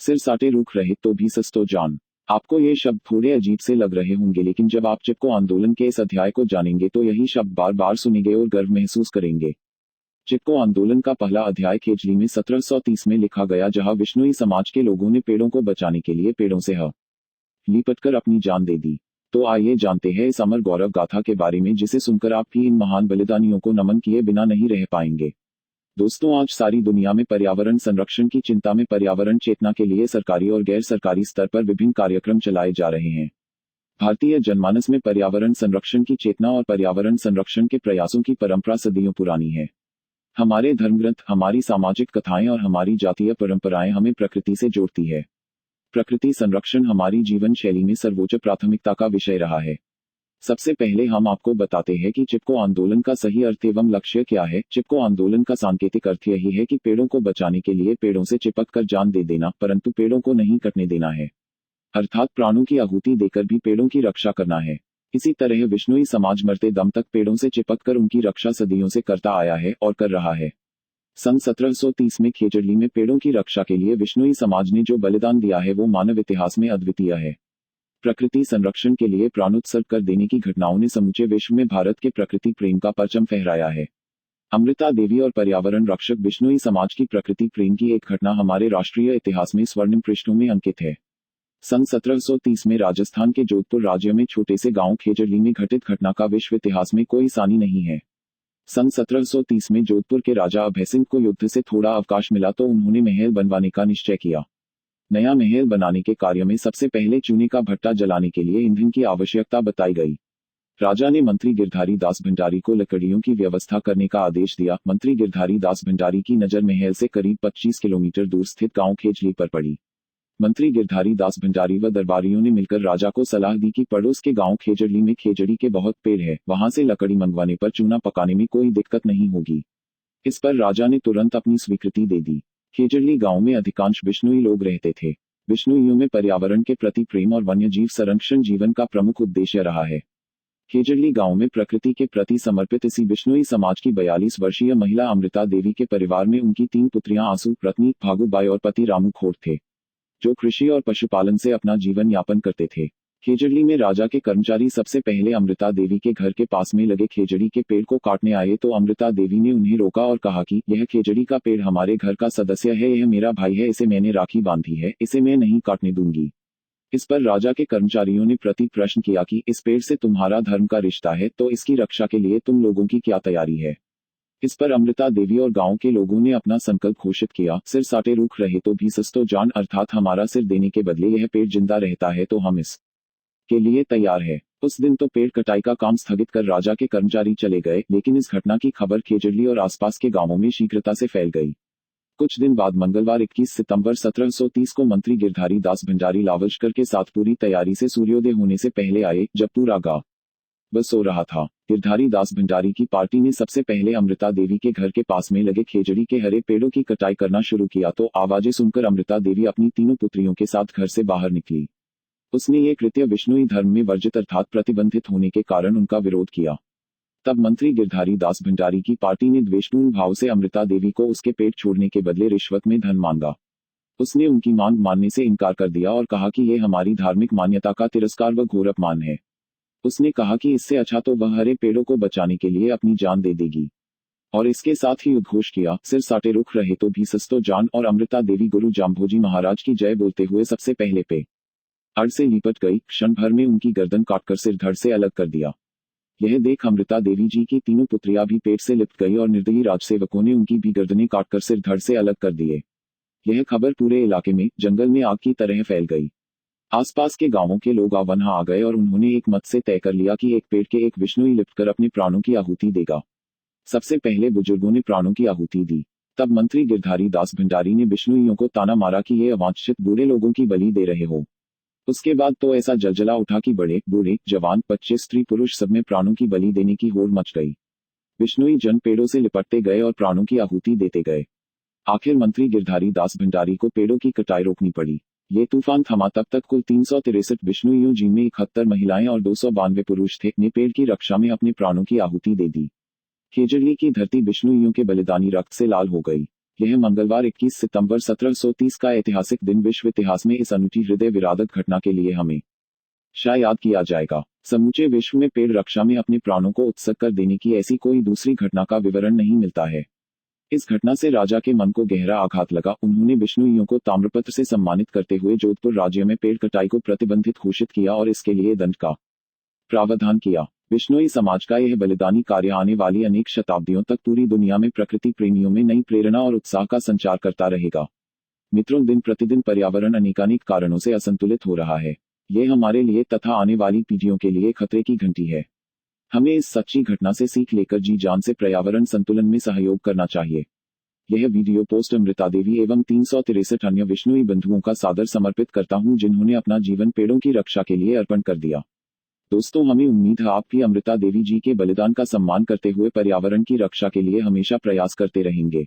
सिर साटे रूख रहे तो भी सस्तो जान। आपको ये शब्द थोड़े अजीब से लग रहे होंगे, लेकिन जब आप चिपको आंदोलन के इस अध्याय को जानेंगे तो यही शब्द बार बार सुनेंगे और गर्व महसूस करेंगे। चिपको आंदोलन का पहला अध्याय खेजड़ी में 1730 में लिखा गया, जहां विश्नोई समाज के लोगों ने पेड़ों को बचाने के लिए पेड़ों से लिपटकर अपनी जान दे दी। तो आइए जानते हैं इस अमर गौरव गाथा के बारे में, जिसे सुनकर आप भी इन महान बलिदानियों को नमन किए बिना नहीं रह पाएंगे। दोस्तों, आज सारी दुनिया में पर्यावरण संरक्षण की चिंता में पर्यावरण चेतना के लिए सरकारी और गैर सरकारी स्तर पर विभिन्न कार्यक्रम चलाए जा रहे हैं। भारतीय जनमानस में पर्यावरण संरक्षण की चेतना और पर्यावरण संरक्षण के प्रयासों की परंपरा सदियों पुरानी है। हमारे धर्मग्रंथ, हमारी सामाजिक कथाएं और हमारी जातीय परंपराएं हमें प्रकृति से जोड़ती है। प्रकृति संरक्षण हमारी जीवन शैली में सर्वोच्च प्राथमिकता का विषय रहा है। सबसे पहले हम आपको बताते हैं कि चिपको आंदोलन का सही अर्थ एवं लक्ष्य क्या है। चिपको आंदोलन का सांकेतिक अर्थ यही है कि पेड़ों को बचाने के लिए पेड़ों से चिपक कर जान दे देना, परंतु पेड़ों को नहीं कटने देना है। अर्थात प्राणों की आहुति देकर भी पेड़ों की रक्षा करना है। इसी तरह विश्नोई समाज मरते दम तक पेड़ों से चिपक कर उनकी रक्षा सदियों से करता आया है और कर रहा है। सन 1730 में खेजड़ली में पेड़ों की रक्षा के लिए विश्नोई समाज ने जो बलिदान दिया है वो मानव इतिहास में अद्वितीय है। प्रकृति संरक्षण के लिए प्राणोत्सर्ग कर देने की घटनाओं ने समूचे विश्व में भारत के प्रकृति प्रेम का परचम फहराया है। अमृता देवी और पर्यावरण रक्षक विश्नोई समाज की प्रकृति प्रेम की एक घटना हमारे राष्ट्रीय इतिहास में स्वर्णिम पृष्ठों में अंकित है। सन 1730 में राजस्थान के जोधपुर राज्य में छोटे से गांव खेजड़ली में घटित घटना का विश्व इतिहास में कोई सानी नहीं है। सन 1730 में जोधपुर के राजा अभय सिंह को युद्ध से थोड़ा अवकाश मिला तो उन्होंने महल बनवाने का निश्चय किया। नया महल बनाने के कार्य में सबसे पहले चूने का भट्टा जलाने के लिए ईंधन की आवश्यकता बताई गई। राजा ने मंत्री गिरधारी दास भंडारी को लकड़ियों की व्यवस्था करने का आदेश दिया। मंत्री गिरधारी दास भंडारी की नजर महल से करीब 25 किलोमीटर दूर स्थित गांव खेजली पर पड़ी। मंत्री गिरधारी दास भंडारी व दरबारियों ने मिलकर राजा को सलाह दी कि पड़ोस के गांव खेजड़ली में खेजड़ी के बहुत पेड़ है, वहां से लकड़ी मंगवाने पर चूना पकाने में कोई दिक्कत नहीं होगी। इस पर राजा ने तुरंत अपनी स्वीकृति दे दी। खेजड़ली गांव में अधिकांश विश्नोई लोग रहते थे। विश्नोइयों में पर्यावरण के प्रति प्रेम और वन्य जीव संरक्षण जीवन का प्रमुख उद्देश्य रहा है। खेजड़ली गांव में प्रकृति के प्रति समर्पित इसी विश्नोई समाज की 42 वर्षीय महिला अमृता देवी के परिवार में उनकी 3 पुत्रियां आंसू, रत्नी, भागुबाई और पति रामू खोट थे, जो कृषि और पशुपालन से अपना जीवन यापन करते थे। खेजड़ली में राजा के कर्मचारी सबसे पहले अमृता देवी के घर के पास में लगे खेजड़ी के पेड़ को काटने आए तो अमृता देवी ने उन्हें रोका और कहा कि यह खेजड़ी का पेड़ हमारे घर का सदस्य है, यह मेरा भाई है, इसे मैंने राखी बांधी है, इसे मैं नहीं काटने दूंगी। इस पर राजा के कर्मचारियों ने प्रति प्रश्न किया कि इस पेड़ से तुम्हारा धर्म का रिश्ता है, तो इसकी रक्षा के लिए तुम लोगों की क्या तैयारी है। इस पर अमृता देवी और गांव के लोगों ने अपना संकल्प घोषित किया, सिर साटे रूख रहे तो भी सस्तो जान, अर्थात हमारा सिर देने के बदले यह पेड़ जिंदा रहता है तो हम इस के लिए तैयार है। उस दिन तो पेड़ कटाई का काम स्थगित कर राजा के कर्मचारी चले गए, लेकिन इस घटना की खबर खेजड़ली और आसपास के गांवों में शीघ्रता से फैल गई। कुछ दिन बाद मंगलवार 21 सितंबर 1730 को मंत्री गिरधारी दास भंडारी लावलश्कर के साथ पूरी तैयारी से सूर्योदय होने से पहले आए, जब पूरा गांव बस सो रहा था। गिरधारी दास भंडारी की पार्टी ने सबसे पहले अमृता देवी के घर के पास में लगे खेजड़ी के हरे पेड़ों की कटाई करना शुरू किया तो आवाजें सुनकर अमृता देवी अपनी तीनों पुत्रियों के साथ घर से बाहर निकली। उसने ये कृत्य विश्नोई धर्म में वर्जित अर्थात प्रतिबंधित होने के कारण उनका विरोध किया। तब मंत्री गिरधारी दास भंडारी की पार्टी ने द्वेषपूर्ण भाव से अमृता देवी को उसके पेट छोड़ने के बदले रिश्वत में धन मांगा। उसने उनकी मांग मानने से इनकार कर दिया और कहा कि यह हमारी धार्मिक मान्यता का तिरस्कार व घोर अपमान है। उसने कहा कि इससे अच्छा तो वह हरे पेड़ों को बचाने के लिए अपनी जान दे देगी, और इसके साथ ही उद्घोष किया, सिर साटे रुख रहे तो भी सस्तो जान, और अमृता देवी गुरु जाम्भोजी महाराज की जय बोलते हुए सबसे पहले पेड़ से लिपट गई। क्षण भर में उनकी गर्दन काटकर सिर धड़ से अलग कर दिया। यह देख अमृता देवी जी की तीनों पुत्रियां भी पेड़ से लिपट गई और निर्दयी राजसेवकों ने उनकी भी गर्दनें काटकर सिर धड़ से अलग कर दिए। यह खबर पूरे इलाके में जंगल में आग की तरह फैल गई। आसपास के गांवों के लोग वहां आ गए और उन्होंने एक मत से तय कर लिया कि एक पेड़ के एक विश्नोई लिपटकर अपने प्राणों की आहुति देगा। सबसे पहले बुजुर्गों ने प्राणों की आहुति दी। तब मंत्री गिरधारी दास भंडारी ने विश्नोइयों को ताना मारा कि ये अवांछित बूढ़े लोगों की बलि दे रहे हो। उसके बाद तो ऐसा जलजला उठा कि बड़े बूढ़े जवान, बच्चे, स्त्री पुरुष सब में प्राणों की बलि देने की होड़ मच गई। विश्नोई जन पेड़ों से लिपटते गए और प्राणों की आहुति देते गए। आखिर मंत्री गिरधारी दास भंडारी को पेड़ों की कटाई रोकनी पड़ी। ये तूफान थमा तब तक कुल 363 विश्नोइयों, जिनमें 71 महिलाएं और 292 पुरुष थे, ने पेड़ की रक्षा में अपने प्राणों की आहुति दे दी। खेजड़ली की धरती विश्नोइयों के बलिदानी रक्त से लाल हो गई। यह मंगलवार 21 सितंबर 1730 का ऐतिहासिक दिन विश्व इतिहास में इस अनूठी हृदय विदारक घटना के लिए हमेशा याद किया जाएगा। समूचे विश्व में पेड़ रक्षा में अपने प्राणों को उत्सर्ग कर देने की ऐसी कोई दूसरी घटना का विवरण नहीं मिलता है। इस घटना से राजा के मन को गहरा आघात लगा। उन्होंने बिश्नोइयों को ताम्रपत्र से सम्मानित करते हुए जोधपुर राज्य में पेड़ कटाई को प्रतिबंधित घोषित किया और इसके लिए दंड का प्रावधान किया। बिश्नोई समाज का यह बलिदानी कार्य आने वाली अनेक शताब्दियों तक पूरी दुनिया में प्रकृति प्रेमियों में नई प्रेरणा और उत्साह का संचार करता रहेगा। मित्रों, दिन प्रतिदिन पर्यावरण अनेकानेक कारणों से असंतुलित हो रहा है। यह हमारे लिए तथा आने वाली पीढ़ियों के लिए खतरे की घंटी है। हमें इस सच्ची घटना से सीख लेकर जी जान से पर्यावरण संतुलन में सहयोग करना चाहिए। यह वीडियो पोस्ट अमृता देवी एवं 363 अन्य विश्नोई बंधुओं का सादर समर्पित करता हूं, जिन्होंने अपना जीवन पेड़ों की रक्षा के लिए अर्पण कर दिया। दोस्तों, हमें उम्मीद है आप भी अमृता देवी जी के बलिदान का सम्मान करते हुए पर्यावरण की रक्षा के लिए हमेशा प्रयास करते रहेंगे।